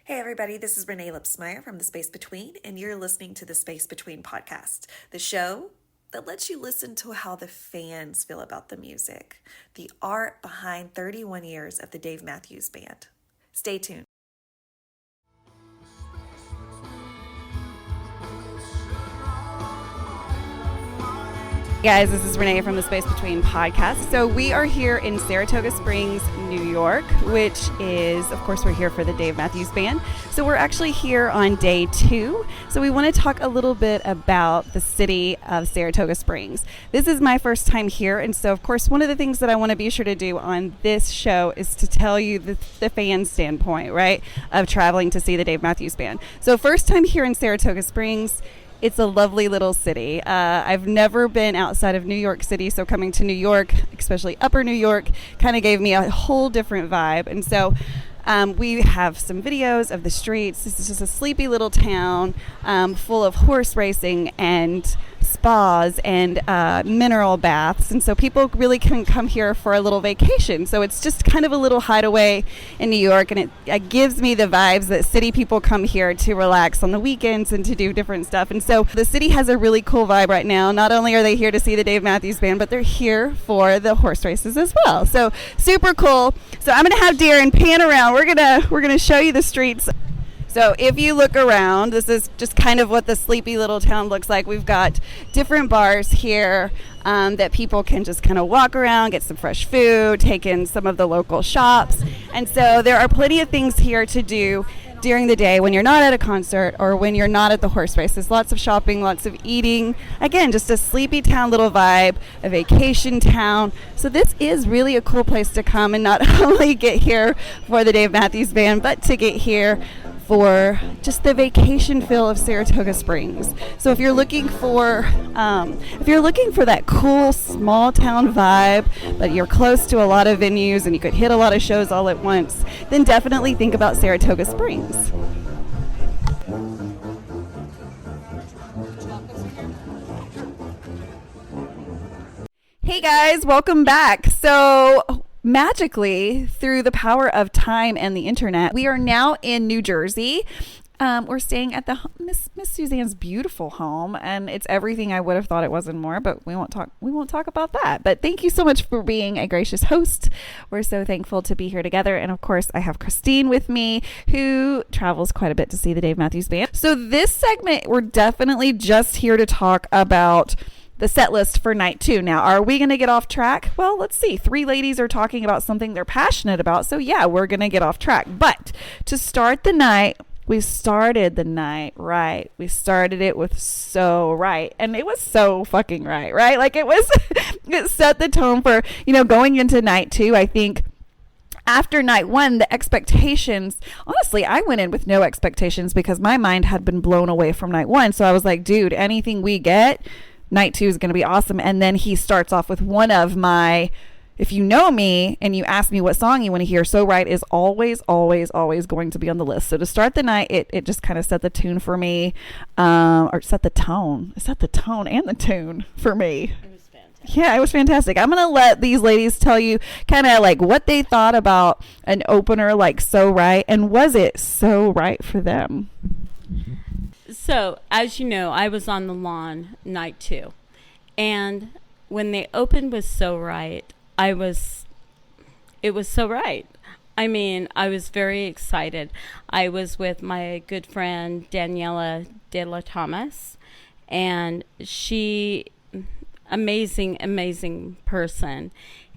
Hey everybody, this is Renae Lipsmeyer from The Space Between, and you're listening to The Space Between podcast, the show that lets you listen to how the fans feel about the music, the art behind 31 years of the Dave Matthews Band. Stay tuned. Guys, this is Renae from the Space Between podcast. So we are here in Saratoga Springs, New York, which is, of course, we're here for the Dave Matthews Band. So we're actually here on day 2. So we want to talk a little bit about the city of Saratoga Springs. This is my first time here. And so, of course, one of the things that I want to be sure to do on this show is to tell you the fan standpoint, right, of traveling to see the Dave Matthews Band. So first time here in Saratoga Springs. It's a lovely little city. I've never been outside of New York City, so coming to New York, especially Upper New York, kind of gave me a whole different vibe. And so we have some videos of the streets. This is just a sleepy little town full of horse racing and spas and mineral baths. And so people really can come here for a little vacation. So it's just kind of a little hideaway in New York. And it gives me the vibes that city people come here to relax on the weekends and to do different stuff. And so the city has a really cool vibe right now. Not only are they here to see the Dave Matthews Band, but they're here for the horse races as well. So super cool. So I'm going to have Darren pan around. We're gonna show you the streets. So if you look around, this is just kind of what the sleepy little town looks like. We've got different bars here that people can just kind of walk around, get some fresh food, take in some of the local shops. And so there are plenty of things here to do during the day when you're not at a concert or when you're not at the horse races. Lots of shopping, lots of eating. Again, just a sleepy town little vibe, a vacation town. So this is really a cool place to come and not only get here for the Dave Matthews Band, but to get here for just the vacation feel of Saratoga Springs. So if you're looking for that cool small town vibe, but you're close to a lot of venues and you could hit a lot of shows all at once, then definitely think about Saratoga Springs. Hey guys, welcome back. So magically, through the power of time and the internet, we are now in New Jersey. We're staying at the Miss Suzanne's beautiful home, and it's everything I would have thought it was and more, but we won't talk about that. But thank you so much for being a gracious host. We're so thankful to be here together. And of course, I have Christine with me, who travels quite a bit to see the Dave Matthews Band. So this segment, we're definitely just here to talk about the set list for night 2. Now, are we going to get off track? Well, let's see. 3 ladies are talking about something they're passionate about. So yeah, we're going to get off track. But to start the night, we started the night right. We started it with So Right. And it was so fucking right? Like it set the tone for, going into night 2. I think after night 1, the expectations, honestly, I went in with no expectations because my mind had been blown away from night 1. So I was like, dude, anything we get, night 2 is going to be awesome. And then he starts off with one of my, if you know me and you ask me what song you want to hear, So Right is always, always, always going to be on the list. So to start the night, it just kind of set the tune for me, or set the tone. It set the tone and the tune for me. It was fantastic. Yeah, it was fantastic. I'm going to let these ladies tell you kind of like what they thought about an opener like So Right, and was it so right for them? So, as you know, I was on the lawn night 2. And when they opened with So Right, it was so right. I mean, I was very excited. I was with my good friend Daniela De La Thomas, and she, amazing person.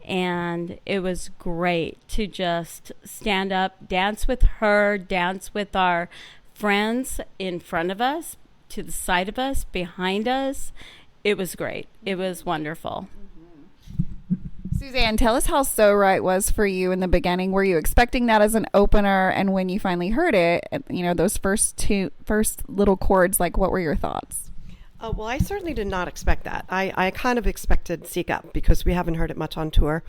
And it was great to just stand up, dance with her, dance with our friends in front of us, to the side of us, behind us. It was great. It was wonderful. Suzanne, tell us how So Right was for you in the beginning. Were you expecting that as an opener? And when you finally heard it, those first little chords, like what were your thoughts? Well, I certainly did not expect that. I kind of expected Seek Up because we haven't heard it much on tour.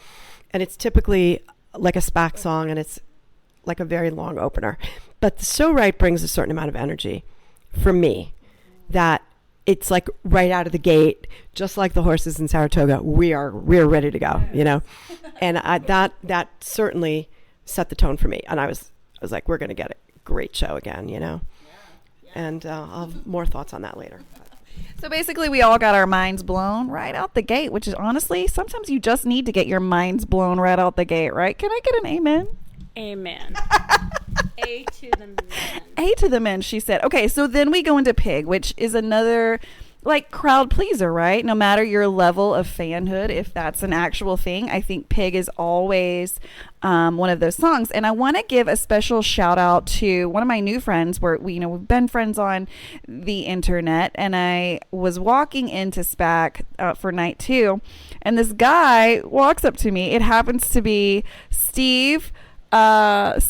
And it's typically like a Spac song, and it's like a very long opener. But So Right brings a certain amount of energy for me that it's like right out of the gate, just like the horses in Saratoga, we're ready to go, And that certainly set the tone for me. And I was like, we're going to get it. great show again, And I'll have more thoughts on that later. So basically, we all got our minds blown right out the gate, which is honestly, sometimes you just need to get your minds blown right out the gate, right? Can I get an amen? Amen. A to the men. A to the men, she said. Okay, so then we go into Pig, which is another like crowd pleaser, right? No matter your level of fanhood, if that's an actual thing, I think Pig is always one of those songs. And I want to give a special shout out to one of my new friends where we've been friends on the internet, and I was walking into Spac for night 2, and this guy walks up to me. It happens to be Steve Stone.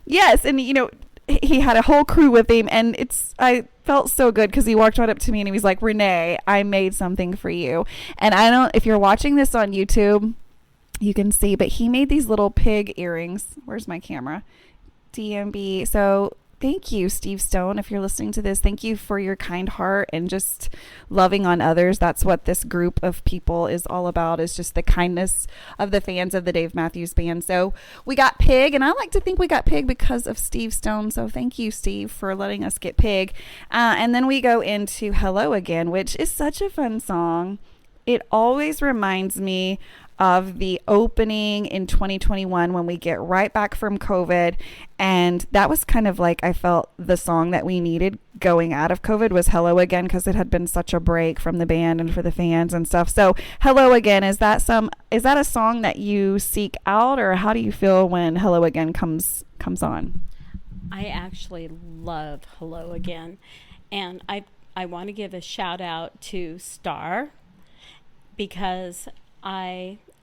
Yes. And he had a whole crew with him, and I felt so good because he walked right up to me and he was like, Renae, I made something for you. And I don't, if you're watching this on YouTube, you can see, but he made these little pig earrings. Where's my camera? DMB. So thank you, Steve Stone. If you're listening to this, thank you for your kind heart and just loving on others. That's what this group of people is all about, is just the kindness of the fans of the Dave Matthews Band. So we got Pig, and I like to think we got Pig because of Steve Stone. So thank you, Steve, for letting us get Pig. And then we go into Hello Again, which is such a fun song. It always reminds me of the opening in 2021 when we get right back from COVID. And that was kind of like, I felt the song that we needed going out of COVID was Hello Again, because it had been such a break from the band and for the fans and stuff. So Hello Again, is that a song that you seek out, or how do you feel when Hello Again comes on? I actually love Hello Again. And I want to give a shout out to Star, because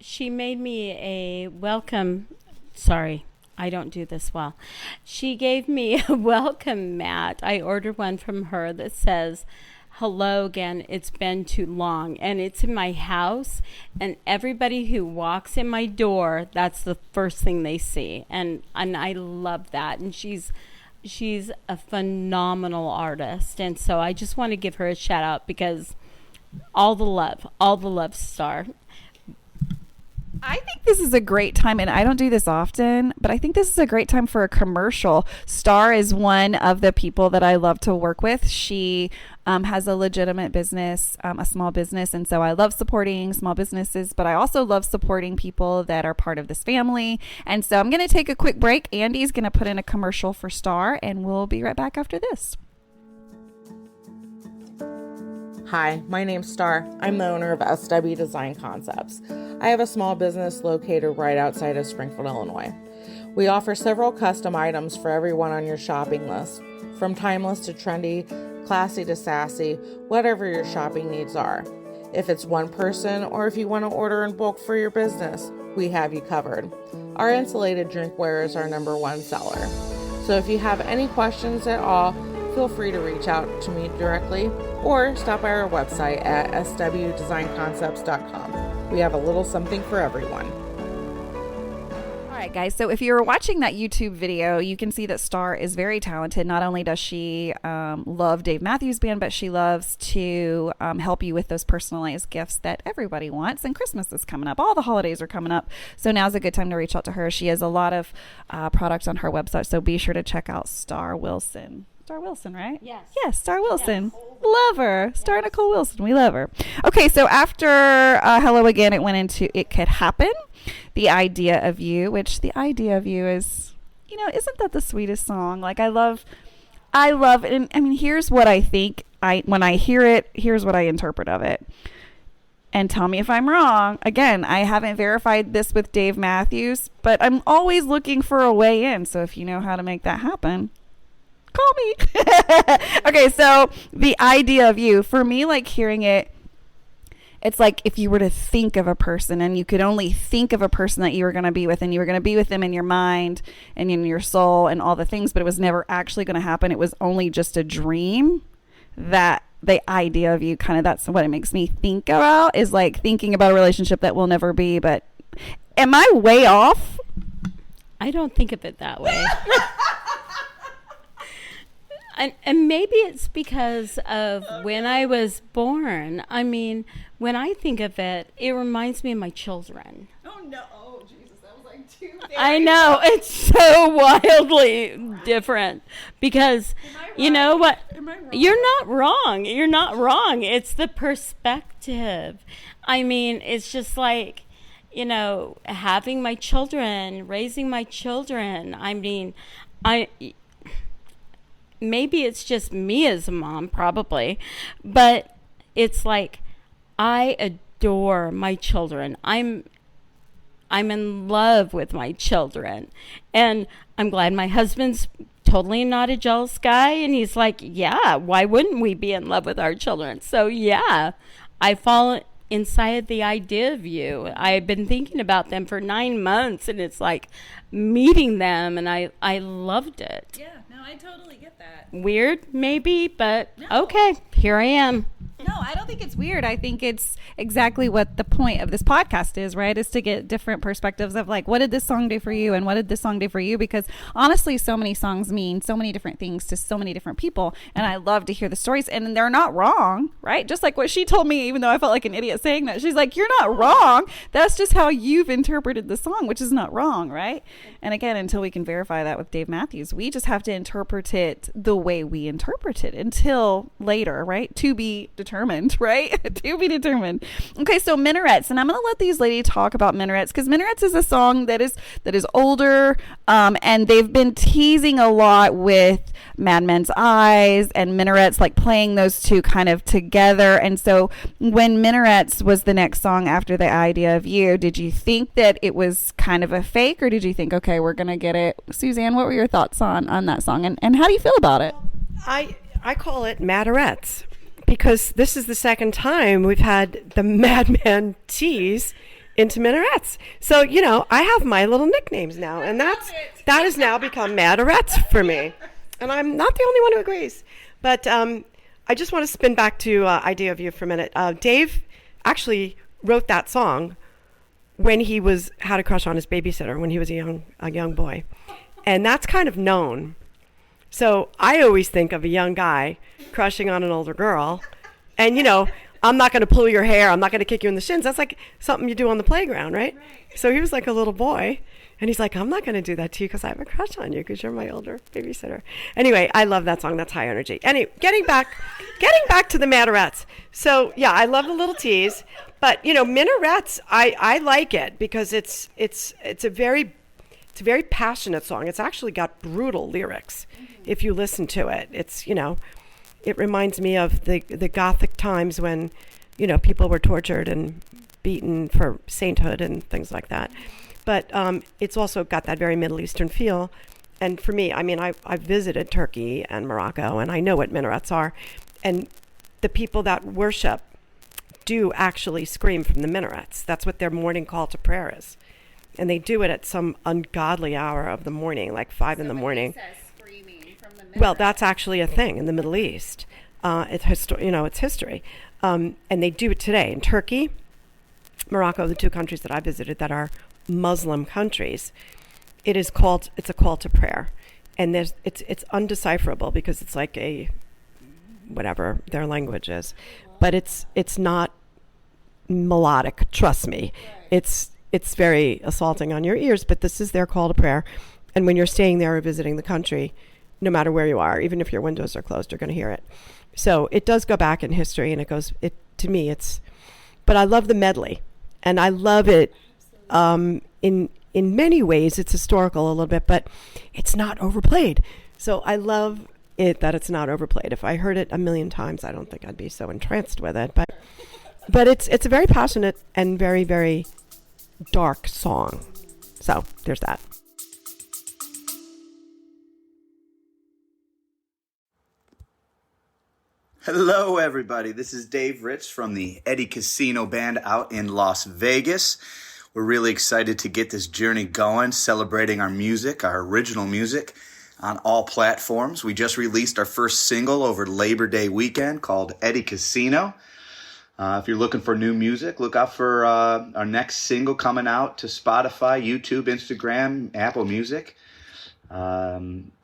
she made me a welcome, sorry, I don't do this well. She gave me a welcome mat. I ordered one from her that says, Hello Again, it's been too long. And it's in my house, and everybody who walks in my door, that's the first thing they see. And I love that. And she's a phenomenal artist. And so I just want to give her a shout out, because all the love, Star. I think this is a great time, and I don't do this often, but I think this is a great time for a commercial. Star is one of the people that I love to work with. She has a legitimate business, a small business, and so I love supporting small businesses, but I also love supporting people that are part of this family. And so I'm going to take a quick break. Andy's going to put in a commercial for Star, and we'll be right back after this. Hi, my name's Star. I'm the owner of SW Design Concepts. I have a small business located right outside of Springfield, Illinois. We offer several custom items for everyone on your shopping list, from timeless to trendy, classy to sassy, whatever your shopping needs are. If it's one person or if you want to order in bulk for your business, we have you covered. Our insulated drinkware is our #1 seller. So if you have any questions at all, feel free to reach out to me directly or stop by our website at swdesignconcepts.com. We have a little something for everyone. All right, guys. So if you're watching that YouTube video, you can see that Star is very talented. Not only does she love Dave Matthews Band, but she loves to help you with those personalized gifts that everybody wants. And Christmas is coming up. All the holidays are coming up. So now's a good time to reach out to her. She has a lot of products on her website. So be sure to check out Star Wilson. Star Wilson, right? Yes. Yes, Star Wilson. Yes. Love her. Star Nicole Wilson. We love her. Okay, so after Hello Again, it went into It Could Happen, The Idea of You, which The Idea of You is, isn't that the sweetest song? Like, I love it. And I mean, here's what I think. When I hear it, here's what I interpret of it. And tell me if I'm wrong. Again, I haven't verified this with Dave Matthews, but I'm always looking for a way in. So if you know how to make that happen, call me. Okay, so The Idea of You, for me, like hearing it, it's like if you were to think of a person and you could only think of a person that you were going to be with, and you were going to be with them in your mind and in your soul and all the things, but it was never actually going to happen. It was only just a dream. That the idea of you, kind of, that's what it makes me think about, is like thinking about a relationship that will never be. But am I way off? I don't think of it that way. And maybe it's because of when I was born. I mean, when I think of it, it reminds me of my children. Oh, no. Oh, Jesus. That was like I know, it's so wildly different because you know what? You're not wrong. You're not wrong. It's the perspective. I mean, it's just like, having my children, raising my children. I mean, maybe it's just me as a mom, probably, but it's like I adore my children. I'm in love with my children, and I'm glad my husband's totally not a jealous guy, and he's like, yeah, why wouldn't we be in love with our children? So yeah, I fall inside the idea of you. I've been thinking about them for 9 months, and it's like meeting them, and I loved it. Yeah, no, I totally get that. Weird, maybe, but No. okay, here I am. No, I don't think it's weird. I think it's exactly what the point of this podcast is, right? Is to get different perspectives of like, what did this song do for you and what did this song do for you? Because honestly, so many songs mean so many different things to so many different people. And I love to hear the stories, and they're not wrong, right? Just like what she told me, even though I felt like an idiot saying that. She's like, you're not wrong. That's just how you've interpreted the song, which is not wrong, right? And again, until we can verify that with Dave Matthews, we just have to interpret it the way we interpret it until later, right? To be determined, right? To be determined. Okay, so Minarets, and I'm going to let these ladies talk about Minarets, because Minarets is a song that is older, and they've been teasing a lot with Mad Men's Eyes and Minarets, like playing those two kind of together. And so when Minarets was the next song after The Idea of You, did you think that it was kind of a fake, or did you think, okay, we're going to get it? Suzanne, what were your thoughts on that song, and how do you feel about it? I call it Madarettes, because this is the second time we've had the Madman tease into Minarets. So, I have my little nicknames now, and that has now become Madarettes for me. And I'm not the only one who agrees. But I just want to spin back to Idea of You for a minute. Dave actually wrote that song when he had a crush on his babysitter when he was a young boy. And that's kind of known. So I always think of a young guy crushing on an older girl. And, I'm not going to pull your hair. I'm not going to kick you in the shins. That's like something you do on the playground, right? So he was like a little boy. And he's like, I'm not going to do that to you because I have a crush on you because you're my older babysitter. Anyway, I love that song. That's high energy. Anyway, getting back to the Madarettes. So, yeah, I love the little tease. But, Minarets, I like it because it's a very passionate song. It's actually got brutal lyrics if you listen to it. It's, it reminds me of the Gothic times when, people were tortured and beaten for sainthood and things like that. But it's also got that very Middle Eastern feel. And for me, I mean, I've visited Turkey and Morocco, and I know what minarets are. And the people that worship do actually scream from the minarets. That's what their morning call to prayer is. And they do it at some ungodly hour of the morning, like 5 in the morning. Well, that's actually a thing in the Middle East. It's history. And they do it today in Turkey, Morocco, the two countries that I visited that are Muslim countries. It's a call to prayer, and it's undecipherable because it's like a whatever their language is, but it's not melodic. Trust me, it's very assaulting on your ears. But this is their call to prayer, and when you're staying there or visiting the country, no matter where you are, even if your windows are closed, you're going to hear it. So it does go back in history, and to me, but I love the medley, and I love it. In many ways, it's historical a little bit, but it's not overplayed. So I love it that it's not overplayed. If I heard it a million times, I don't think I'd be so entranced with it. But it's a very passionate and very, very dark song. So there's that. Hello, everybody. This is Dave Rich from the Eddie Casino Band out in Las Vegas. We're really excited to get this journey going, celebrating our music, our original music, on all platforms. We just released our first single over Labor Day weekend called Eddie Casino. If you're looking for new music, look out for our next single coming out to Spotify, YouTube, Instagram, Apple Music.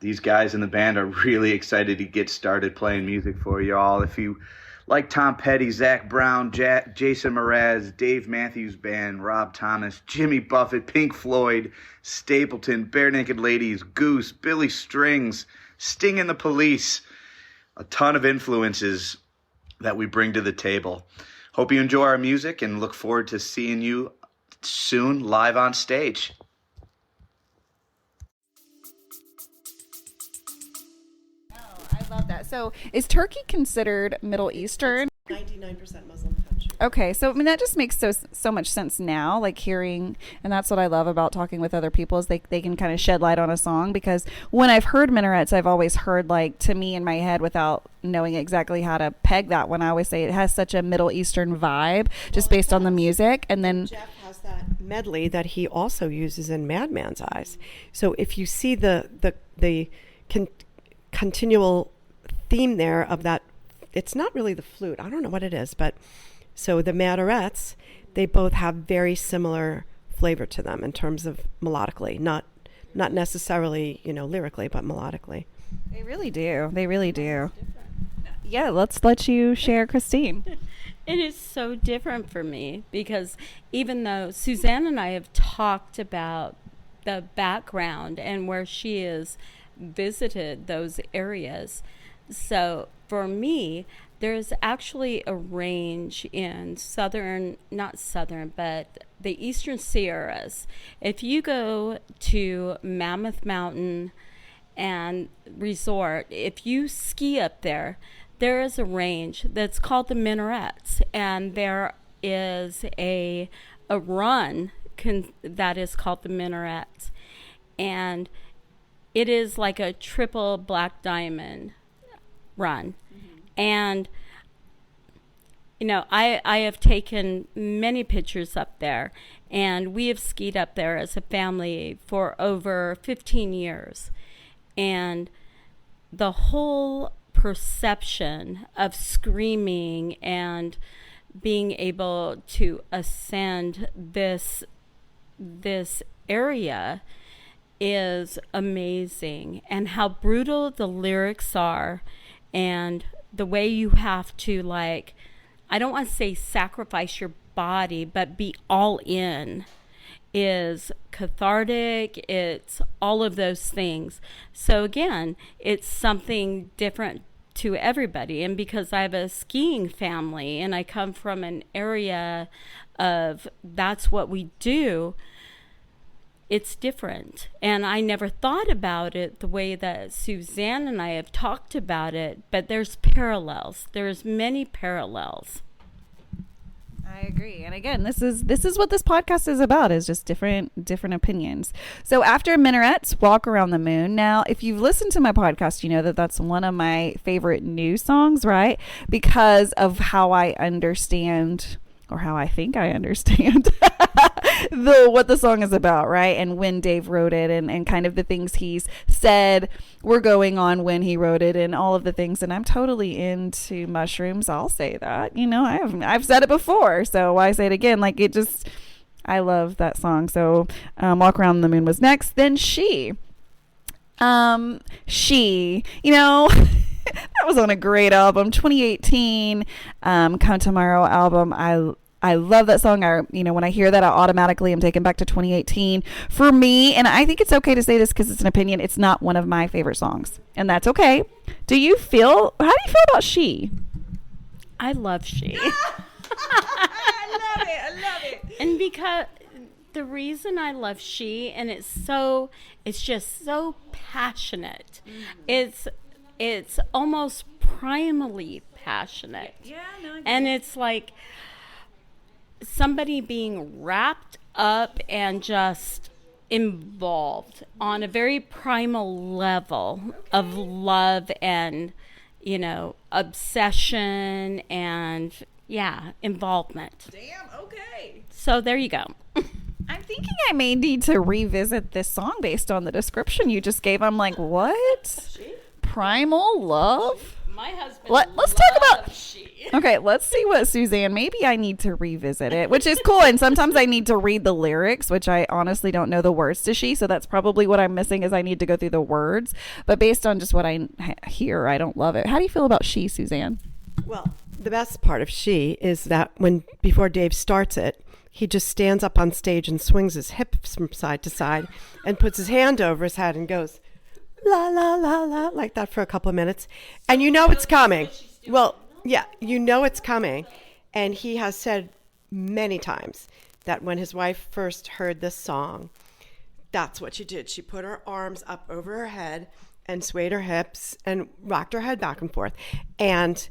These guys in the band are really excited to get started playing music for you all. If you like Tom Petty, Zach Brown, Jason Mraz, Dave Matthews Band, Rob Thomas, Jimmy Buffett, Pink Floyd, Stapleton, Bare Naked Ladies, Goose, Billy Strings, Sting and the Police. A ton of influences that we bring to the table. Hope you enjoy our music and look forward to seeing you soon live on stage. I love that. So is Turkey considered Middle Eastern? 99% Muslim country. Okay, so I mean that just makes so much sense now, like hearing, and that's what I love about talking with other people is they can kind of shed light on a song, because when I've heard minarets, I've always heard, like, to me in my head without knowing exactly how to peg that one, I always say it has such a Middle Eastern vibe just based on the music. And then Jeff has that medley that he also uses in Madman's Eyes. So if you see the continual theme there of that, it's not really the flute, I don't know what it is, but so the minarets, they both have very similar flavor to them in terms of melodically, not necessarily, lyrically, but melodically. they really do. They really do. Yeah, let's let you share, Christine. It is so different for me because even though Suzanne and I have talked about the background and where she has visited those areas, so for me, there's actually a range in not southern, but the eastern Sierras. If you go to Mammoth Mountain and Resort, if you ski up there, there is a range that's called the Minarets, and there is a run that is called the Minarets, and it is like a triple black diamond run. And I have taken many pictures up there, and we have skied up there as a family for over 15 years, and the whole perception of screaming and being able to ascend this area is amazing, and how brutal the lyrics are, and the way you have to, like, I don't want to say sacrifice your body, but be all in is cathartic. It's all of those things. So again, it's something different to everybody. And because I have a skiing family and I come from an area of that's what we do, it's different. And I never thought about it the way that Suzanne and I have talked about it, but there's parallels. There's many parallels. I agree. And again, this is what this podcast is about, is just different opinions. So after Minarets, Walk Around the Moon. Now, if you've listened to my podcast, you know that that's one of my favorite new songs, right? Because of how I understand, or how I think I understand what the song is about, right? And when Dave wrote it, and kind of the things he's said were going on when he wrote it, and all of the things. And I'm totally into mushrooms. I'll say that. I've said it before, so why say it again? Like, it just, I love that song. So Walk Around the Moon was next. Then She. That was on a great album, 2018 Come Tomorrow album. I love that song. When I hear that, I automatically am taken back to 2018. For me, and I think it's okay to say this because it's an opinion, it's not one of my favorite songs, and that's okay. How do you feel about She? I love She. I love it. And because the reason I love She, and it's just so passionate. Mm-hmm. It's almost primally passionate. Yeah, no, and it's like somebody being wrapped up and just involved on a very primal level of love and, obsession and, involvement. Damn, okay. So there you go. I'm thinking I may need to revisit this song based on the description you just gave. I'm like, what? Primal love? My husband Let's talk about She. Okay, let's see what Suzanne, maybe I need to revisit it, which is cool. And sometimes I need to read the lyrics, which I honestly don't know the words to She. So that's probably what I'm missing, is I need to go through the words. But based on just what I hear, I don't love it. How do you feel about She, Suzanne? Well, the best part of She is that before Dave starts it, he just stands up on stage and swings his hips from side to side and puts his hand over his head and goes, la, la, la, la, like that for a couple of minutes. And you know it's coming. Well, yeah, you know it's coming. And he has said many times that when his wife first heard this song, that's what she did. She put her arms up over her head and swayed her hips and rocked her head back and forth. And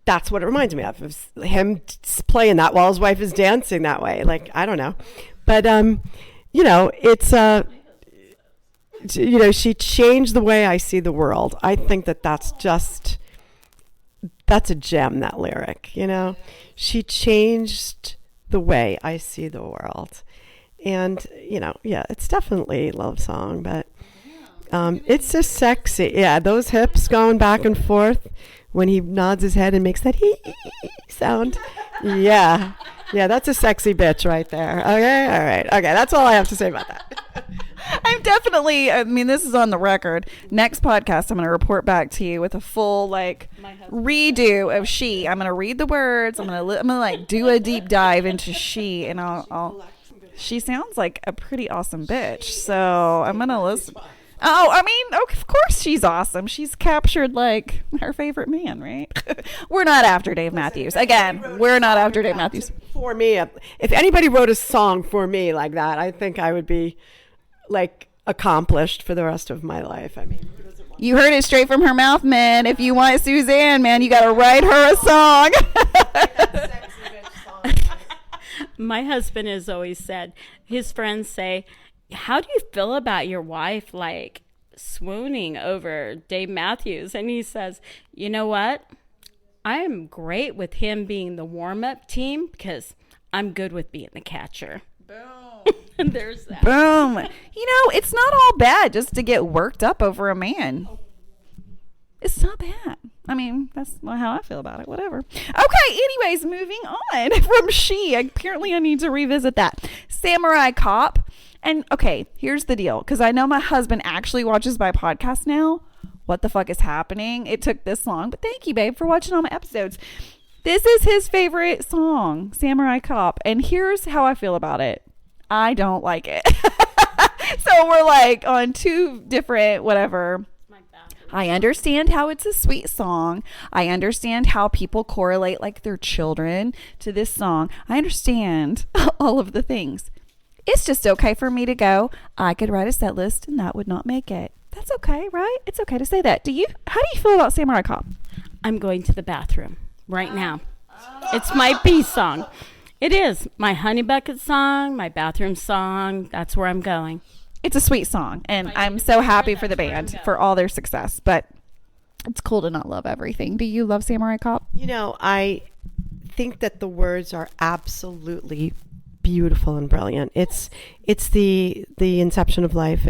that's what it reminds me of him playing that while his wife is dancing that way. Like, I don't know. But, it's, she changed the way I see the world. I think that's a gem, that lyric, She changed the way I see the world. And, it's definitely a love song, but it's just sexy. Yeah, those hips going back and forth when he nods his head and makes that hee sound. Yeah, that's a sexy bitch right there. Okay, all right. Okay, that's all I have to say about that. I'm definitely, this is on the record. Next podcast, I'm going to report back to you with a full, redo of She. I'm going to read the words. I'm going to do a deep dive into She, and she sounds like a pretty awesome bitch. So I'm going to listen. Of course she's awesome. She's captured her favorite man, right? We're not after Dave Matthews. Again, we're not after Dave Matthews. For me, if anybody wrote a song for me like that, I think I would be accomplished for the rest of my life. You heard it straight from her mouth, man. If you want Suzanne, man, you got to write her a song. My husband has always said, his friends say, how do you feel about your wife swooning over Dave Matthews? And he says, you know what? I am great with him being the warm-up team because I'm good with being the catcher. Boom. And there's that. Boom. It's not all bad just to get worked up over a man. It's not bad. That's not how I feel about it. Whatever. Okay, anyways, moving on from She. Apparently I need to revisit that. Samurai Cop. And, okay, here's the deal. Because I know my husband actually watches my podcast now. What the fuck is happening? It took this long. But thank you, babe, for watching all my episodes. This is his favorite song, Samurai Cop. And here's how I feel about it. I don't like it. So we're on two different whatever. I understand how it's a sweet song. I understand how people correlate their children to this song. I understand all of the things. It's just okay for me to go, I could write a set list and that would not make it. That's okay, right? It's okay to say that. How do you feel about Samurai Cop? I'm going to the bathroom right now. It's my B song. It is my Honey Bucket song, my bathroom song. That's where I'm going. It's a sweet song, and I'm so happy for the band for all their success, but it's cool to not love everything. Do you love Samurai Cop? I think that the words are absolutely beautiful and brilliant. It's the inception of life.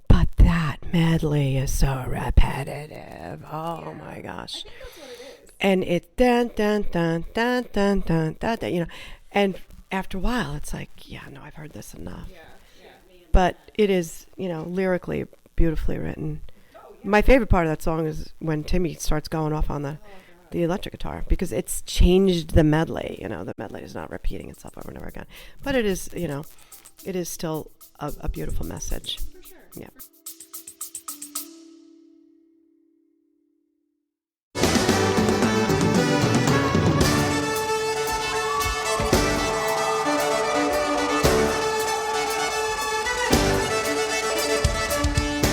But that medley is so repetitive. Oh my gosh. And it dun dun dun dun dun dun dun, dun, and after a while it's I've heard this enough. But it is, lyrically beautifully written. My favorite part of that song is when Timmy starts going off on the electric guitar, because it's changed the medley. The medley is not repeating itself over and over again. But it is, it is still a beautiful message. For sure. Yeah.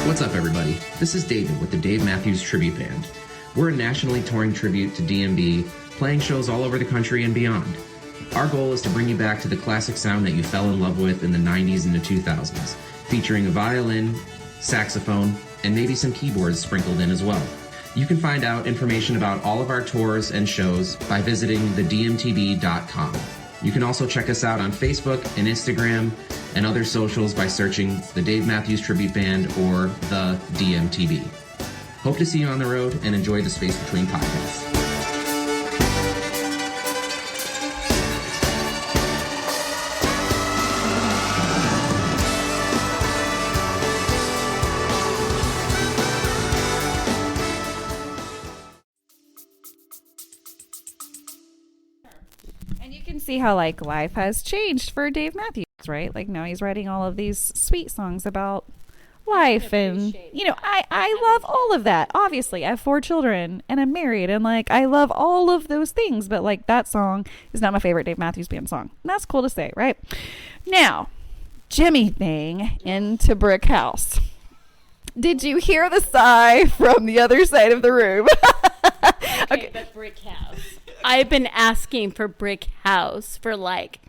What's up, everybody? This is David with the Dave Matthews Tribute Band. We're a nationally touring tribute to DMB, playing shows all over the country and beyond. Our goal is to bring you back to the classic sound that you fell in love with in the 90s and the 2000s, featuring a violin, saxophone, and maybe some keyboards sprinkled in as well. You can find out information about all of our tours and shows by visiting thedmtb.com. You can also check us out on Facebook and Instagram and other socials by searching the Dave Matthews Tribute Band or the DMTB. Hope to see you on the road and enjoy the Space Between podcast. see how like life has changed for Dave Matthews, right? Like now he's writing all of these sweet songs about life, and I love all of that. Obviously, I have 4 children and I'm married, and like I love all of those things, but like that song is not my favorite Dave Matthews Band song. And that's cool to say, right? Now, Jimmy thing into Brick House. Did you hear the sigh from the other side of the room? Okay, but Brick House. I've been asking for Brick House for like,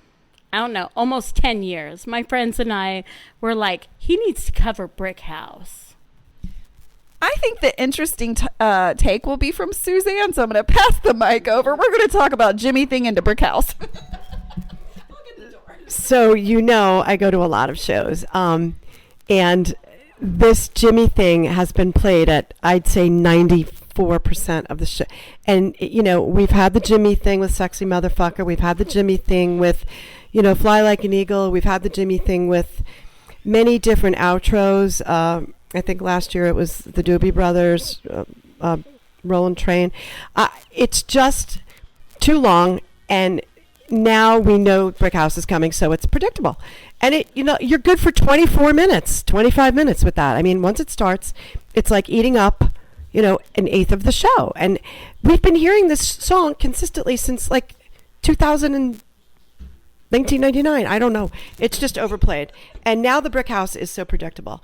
I don't know, almost 10 years. My friends and I were like, he needs to cover Brick House. I think the interesting take will be from Suzanne, so I'm going to pass the mic over. We're going to talk about Jimmy thing into Brick House. So I go to a lot of shows, and this Jimmy thing has been played at, I'd say, 94% of the show. And, we've had the Jimmy thing with Sexy Motherfucker. We've had the Jimmy thing with, Fly Like an Eagle. We've had the Jimmy thing with many different outros. I think last year it was the Doobie Brothers, Rollin' Train. It's just too long, and now we know Brick House is coming, so it's predictable. And you're good for 24 minutes, 25 minutes with that. I mean, once it starts, it's like eating up, an eighth of the show. And we've been hearing this song consistently since like 1999. I don't know. It's just overplayed. And now the Brick House is so predictable.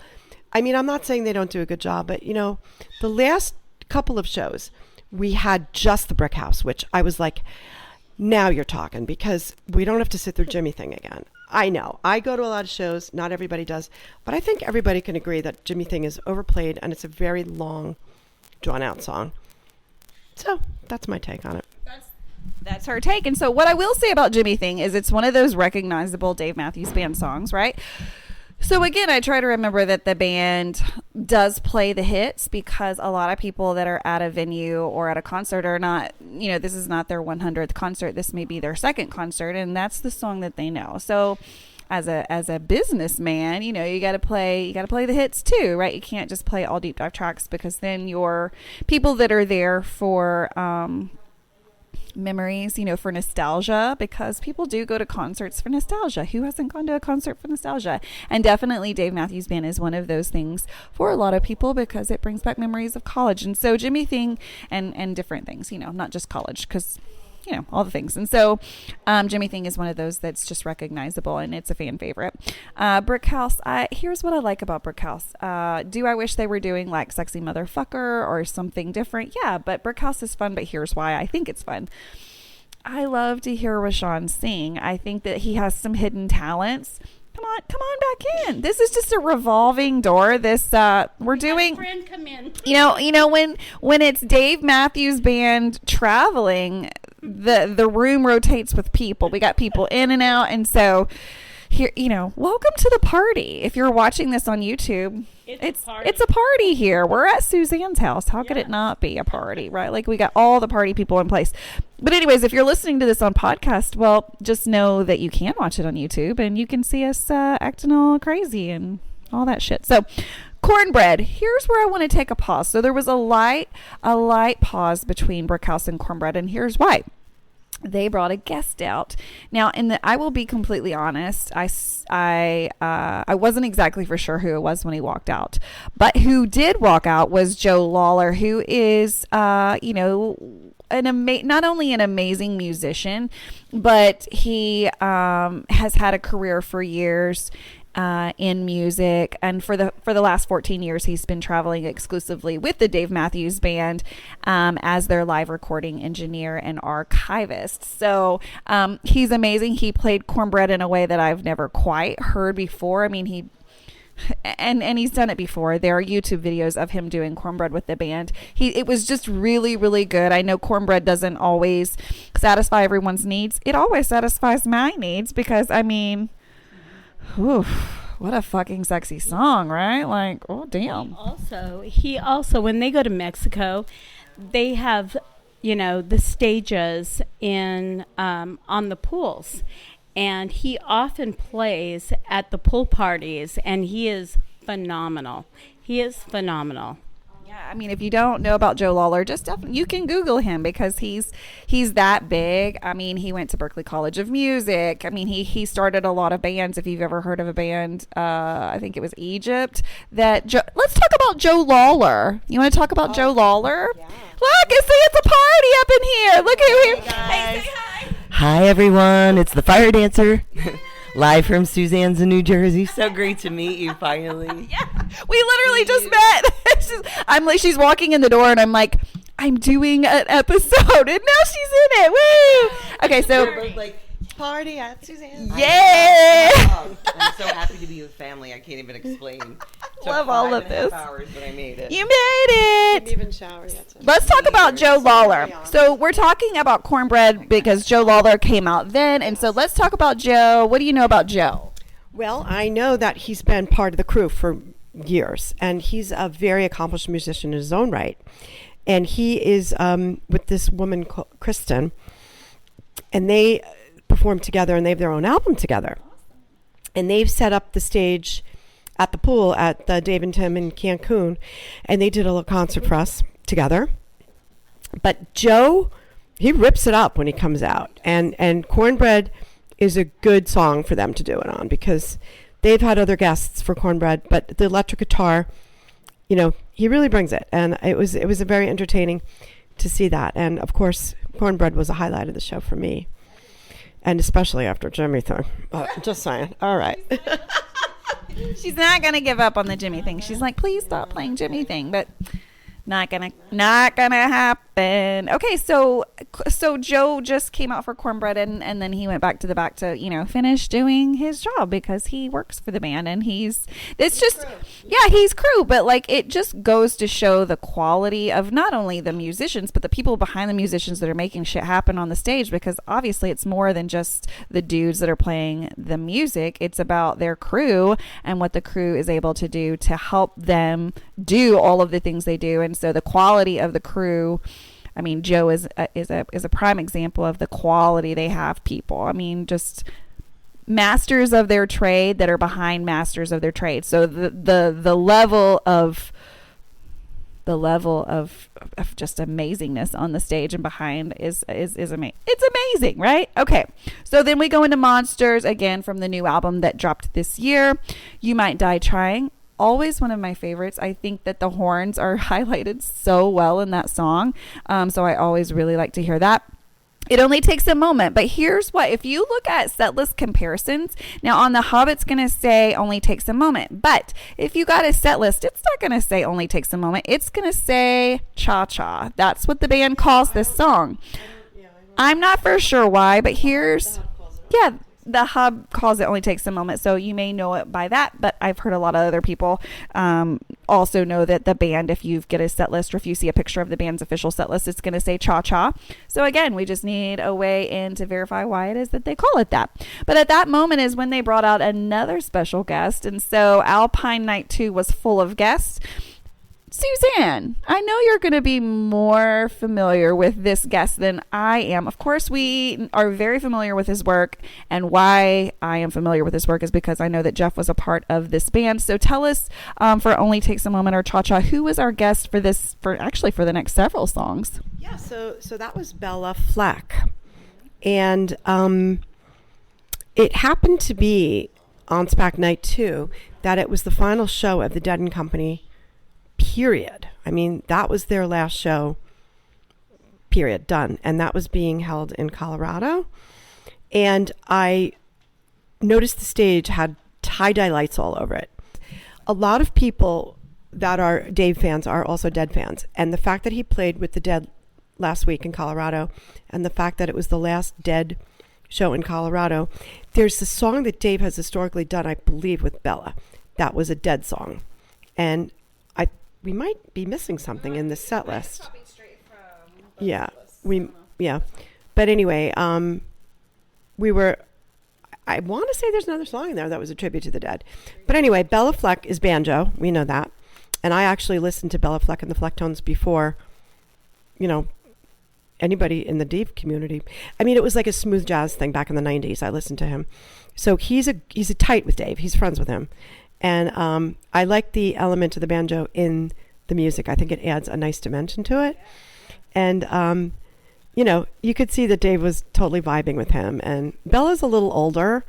I mean, I'm not saying they don't do a good job, but the last couple of shows, we had just the Brick House, which I was like, now you're talking, because we don't have to sit through Jimmy thing again. I know. I go to a lot of shows. Not everybody does. But I think everybody can agree that Jimmy thing is overplayed, and it's a very long, drawn-out song. So that's my take on it. That's her take. And so what I will say about Jimmy thing is it's one of those recognizable Dave Matthews Band songs, right? So again, I try to remember that the band does play the hits, because a lot of people that are at a venue or at a concert are not, this is not their 100th concert. This may be their second concert, and that's the song that they know. So as a businessman, you got to play the hits too, right? You can't just play all deep dive tracks, because then your people that are there for memories, for nostalgia, because people do go to concerts for nostalgia. Who hasn't gone to a concert for nostalgia? And definitely Dave Matthews Band is one of those things for a lot of people, because it brings back memories of college. And so Jimmy thing and different things, not just college, because all the things. And so Jimmy thing is one of those that's just recognizable, and it's a fan favorite. Brick House, here's what I like about Brick House. Do I wish they were doing like Sexy Motherfucker or something different? Yeah, but Brick House is fun, but here's why I think it's fun. I love to hear Rashawn sing. I think that he has some hidden talents. Come on back in. This is just a revolving door. This we're doing. Friend, come in. When it's Dave Matthews Band traveling, the room rotates with people. We got people in and out, and so here, welcome to the party. If you're watching this on YouTube, it's a party here. We're at Suzanne's house. How could it not be a party, right? Like, we got all the party people in place. But anyways, if you're listening to this on podcast, well, just know that you can watch it on YouTube, and you can see us acting all crazy and all that shit. So Cornbread, here's where I want to take a pause. So there was a light pause between Brick House and Cornbread, and here's why. They brought a guest out. Now, I will be completely honest. I wasn't exactly for sure who it was when he walked out, but who did walk out was Joe Lawler, who is, not only an amazing musician, but he has had a career for years in music, and for the last 14 years he's been traveling exclusively with the Dave Matthews Band as their live recording engineer and archivist. So he's amazing. He played Cornbread in a way that I've never quite heard before. I mean, he's done it before. There are YouTube videos of him doing Cornbread with the band. It was just really, really good. I know Cornbread doesn't always satisfy everyone's needs. It always satisfies my needs, because I mean, oof, what a fucking sexy song, right? Like, oh damn. He also, when they go to Mexico, they have, the stages in on the pools, and he often plays at the pool parties, and he is phenomenal. I mean, if you don't know about Joe Lawler, just definitely you can Google him because he's that big. I mean, he went to Berklee College of Music. I mean, he started a lot of bands. If you've ever heard of a band, I think it was Egypt. Let's talk about Joe Lawler. You want to talk about Joe Lawler? Yeah. Look, it's a party up in here. Look at him. Hey, say hi. Hi everyone, it's the Fire Dancer. Live from Suzanne's in New Jersey. So great to meet you finally. Yeah, we literally just met. She's walking in the door, and I'm like, I'm doing an episode, and now she's in it. Woo! Okay, so we're both like, party at Suzanne's. Yeah. I'm so happy to be with family. I can't even explain. Love all of this. 5.5 hours, but I made it. You made it. Didn't even shower yet. So. Let's talk about Joe Lawler. So we're talking about Cornbread because Joe Lawler came out then, and so let's talk about Joe. What do you know about Joe? Well, I know that he's been part of the crew for years, and he's a very accomplished musician in his own right. And he is with this woman, Kristen, and they perform together, and they have their own album together. And they've set up the stage at the pool at the Dave and Tim in Cancun, and they did a little concert for us together. But Joe, he rips it up when he comes out, and Cornbread is a good song for them to do it on because they've had other guests for Cornbread, but the electric guitar, he really brings it, and it was a very entertaining to see that. And of course, Cornbread was a highlight of the show for me. And especially after Jimmy thing. Just saying. All right. She's not going to give up on the Jimmy thing. She's like, please stop playing Jimmy thing. But not gonna happen. Okay, so Joe just came out for Cornbread, and then he went back to finish doing his job because he works for the band, and he's crew, but like it just goes to show the quality of not only the musicians but the people behind the musicians that are making shit happen on the stage, because obviously it's more than just the dudes that are playing the music. It's about their crew and what the crew is able to do to help them do all of the things they do. And so the quality of the crew, I mean, Joe is a prime example of the quality they have people. I mean, just masters of their trade that are behind masters of their trade. So the level of just amazingness on the stage and behind is amazing. It's amazing, right? Okay. So then we go into Monsters again from the new album that dropped this year. You Might Die Trying. Always one of my favorites. I think that the horns are highlighted so well in that song. So I always really like to hear that. It Only Takes a Moment. But here's what, if you look at setlist comparisons, now on the hub, it's going to say Only Takes a Moment. But if you got a setlist, it's not going to say Only Takes a Moment. It's going to say Cha-Cha. That's what the band calls this song. I'm not for sure why, but the hub calls It Only Takes a Moment, so you may know it by that, but I've heard a lot of other people also know that the band, if you get a set list or if you see a picture of the band's official set list, it's going to say Cha-Cha. So again, we just need a way in to verify why it is that they call it that. But at that moment is when they brought out another special guest, and so Alpine Night 2 was full of guests. Suzanne, I know you're going to be more familiar with this guest than I am. Of course, we are very familiar with his work, and why I am familiar with his work is because I know that Jeff was a part of this band. So tell us, for Only Takes a Moment or Cha-Cha, who was our guest for the next several songs? Yeah, so that was Bella Fleck. And it happened to be on Spac Night 2 that it was the final show of the Dead and Company, period. I mean, that was their last show, period, done. And that was being held in Colorado. And I noticed the stage had tie-dye lights all over it. A lot of people that are Dave fans are also Dead fans. And the fact that he played with the Dead last week in Colorado, and the fact that it was the last Dead show in Colorado, there's a song that Dave has historically done, I believe, with Bella. That was a Dead song. And we might be missing something in the set list. Yeah. But anyway, I want to say there's another song in there that was a tribute to the Dead. But anyway, Bella Fleck is banjo. We know that. And I actually listened to Bella Fleck and the Flecktones before, anybody in the Dave community. I mean, it was like a smooth jazz thing back in the 90s. I listened to him. So he's a tight with Dave. He's friends with him. And I like the element of the banjo in the music. I think it adds a nice dimension to it. And, you could see that Dave was totally vibing with him. And Bella's a little older,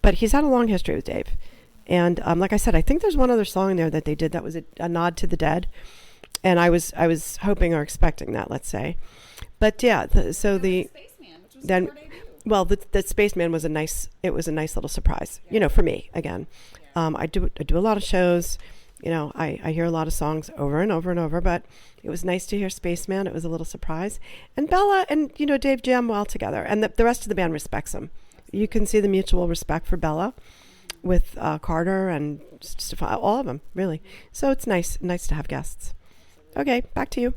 but he's had a long history with Dave. And like I said, I think there's one other song there that they did that was a nod to the dead. And I was hoping or expecting that, let's say. But yeah, the Spaceman was a nice little surprise, for me again. I do a lot of shows, I hear a lot of songs over and over and over, but it was nice to hear Spaceman. It was a little surprise. And Bella and, Dave jam well together, and the rest of the band respects them. You can see the mutual respect for Bella with Carter and Stefan, all of them, really. So it's nice to have guests. Okay, back to you.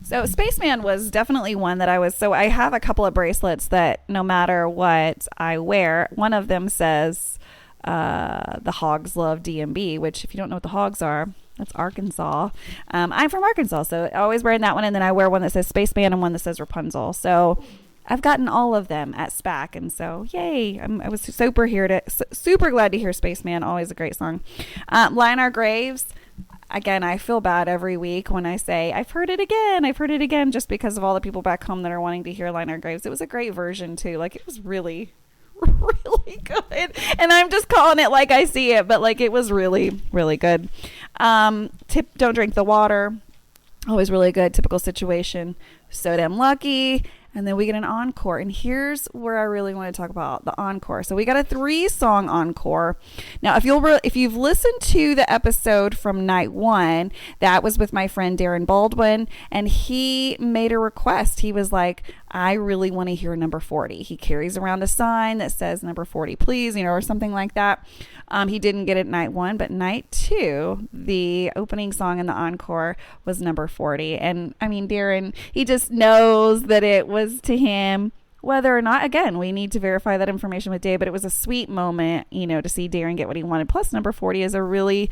So Spaceman was definitely one that I have a couple of bracelets that no matter what I wear, one of them says the Hogs love DMB, which if you don't know what the Hogs are, that's Arkansas. I'm from Arkansas, so I always wearing that one, and then I wear one that says Spaceman and one that says Rapunzel. So I've gotten all of them at Spac, and so yay! I was super glad to hear Spaceman. Always a great song. Lie in Our Graves. Again, I feel bad every week when I say I've heard it again, just because of all the people back home that are wanting to hear Lie in Our Graves. It was a great version too. Like, it was really, really good, and I'm just calling it like I see it, but like, it was really, really good. Don't Drink the Water. Always really good. Typical Situation. So Damn Lucky. And then we get an encore. And here's where I really want to talk about the encore. So we got a 3-song encore. Now, if you've listened to the episode from night 1, that was with my friend Darren Baldwin, and he made a request. He was like, I really want to hear number 40. He carries around a sign that says number 40, please, or something like that. He didn't get it night 1, but night 2, the opening song in the encore was number 40. And I mean, Darren, he just knows that it was to him. Whether or not, again, we need to verify that information with Dave, but it was a sweet moment, to see Darren get what he wanted. Plus, number 40 is a really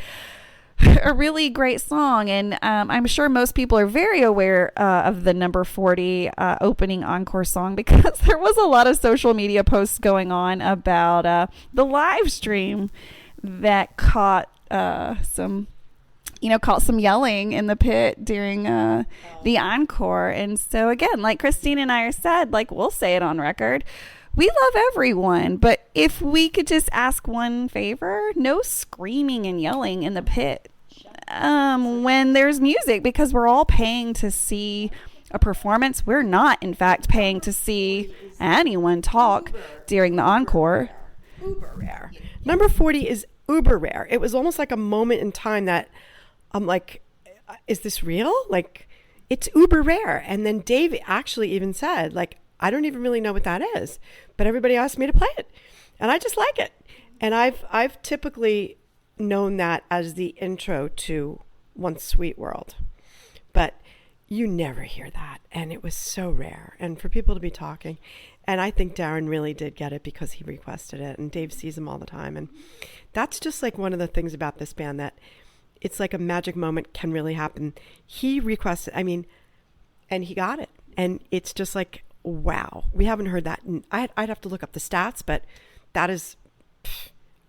great song, and I'm sure most people are very aware of the number 40 opening encore song, because there was a lot of social media posts going on about the live stream that caught some yelling in the pit during the encore. And so again, like Christine and I said, like, we'll say it on record, we love everyone, but if we could just ask one favor, no screaming and yelling in the pit when there's music, because we're all paying to see a performance. We're not, in fact, paying to see anyone talk during the encore. Uber rare. Number 40 is uber rare. It was almost like a moment in time that I'm like, is this real? Like, it's uber rare. And then Dave actually even said, like, I don't even really know what that is, but everybody asked me to play it, and I just like it. And I've typically known that as the intro to One Sweet World, but you never hear that, and it was so rare. And for people to be talking, and I think Darren really did get it because he requested it, and Dave sees him all the time, and that's just like one of the things about this band, that it's like a magic moment can really happen. He requested, and he got it, and it's just like, wow, we haven't heard that. I'd have to look up the stats, but that is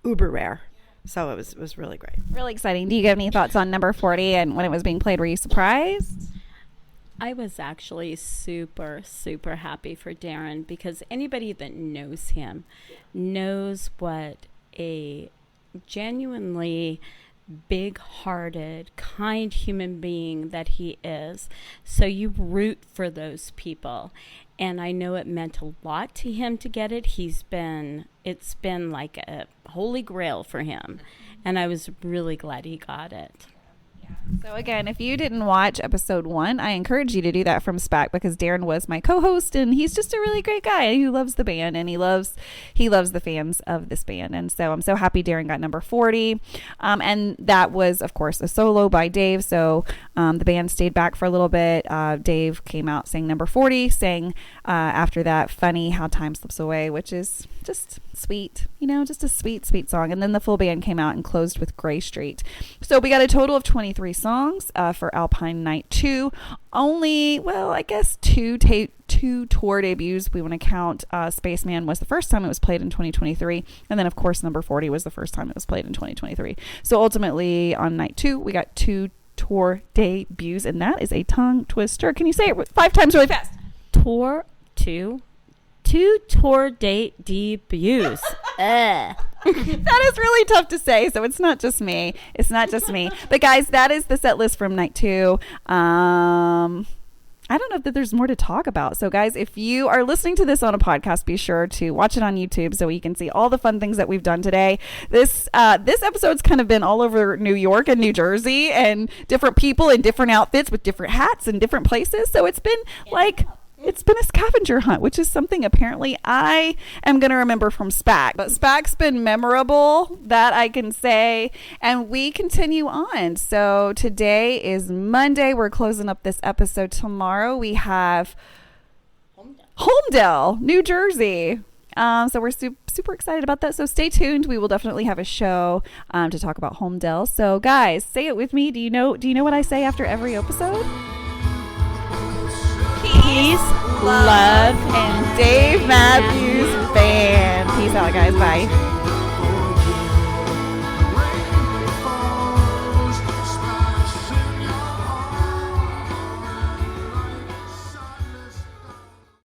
uber rare. So it was really great. Really exciting. Do you have any thoughts on number 40 and when it was being played? Were you surprised? I was actually super, super happy for Darren, because anybody that knows him knows what a genuinely big-hearted, kind human being that he is. So you root for those people. And I know it meant a lot to him to get it. It's been like a holy grail for him. And I was really glad he got it. So again, if you didn't watch episode 1, I encourage you to do that from Spac, because Darren was my co-host, and he's just a really great guy who loves the band, and he loves the fans of this band. And so I'm so happy Darren got number 40. And that was, of course, a solo by Dave. So the band stayed back for a little bit. Dave came out, sang number 40, sang after that Funny How Time Slips Away, which is just sweet, just a sweet, sweet song. And then the full band came out and closed with Gray Street. So we got a total of 23 songs. songs for Alpine Night 2. Only, well, I guess two tour debuts. We want to count Spaceman was the first time it was played in 2023. And then, of course, Number 40 was the first time it was played in 2023. So ultimately, on Night 2, we got 2 tour debuts. And that is a tongue twister. Can you say it 5 times really fast? Tour 2. 2 tour date debuts. That is really tough to say, so it's not just me. But guys, that is the set list from Night 2. I don't know if there's more to talk about. So guys, if you are listening to this on a podcast, be sure to watch it on YouTube so you can see all the fun things that we've done today. This episode's kind of been all over New York and New Jersey, and different people in different outfits with different hats in different places. So it's been a scavenger hunt, which is something apparently I am going to remember from Spac. But Spac's been memorable, that I can say. And we continue on. So today is Monday. We're closing up this episode tomorrow. We have Holmdel, New Jersey. So we're super excited about that. So stay tuned. We will definitely have a show to talk about Holmdel. So guys, say it with me. Do you know what I say after every episode? Peace, love, and Dave Matthews Band. Peace out, guys. Bye.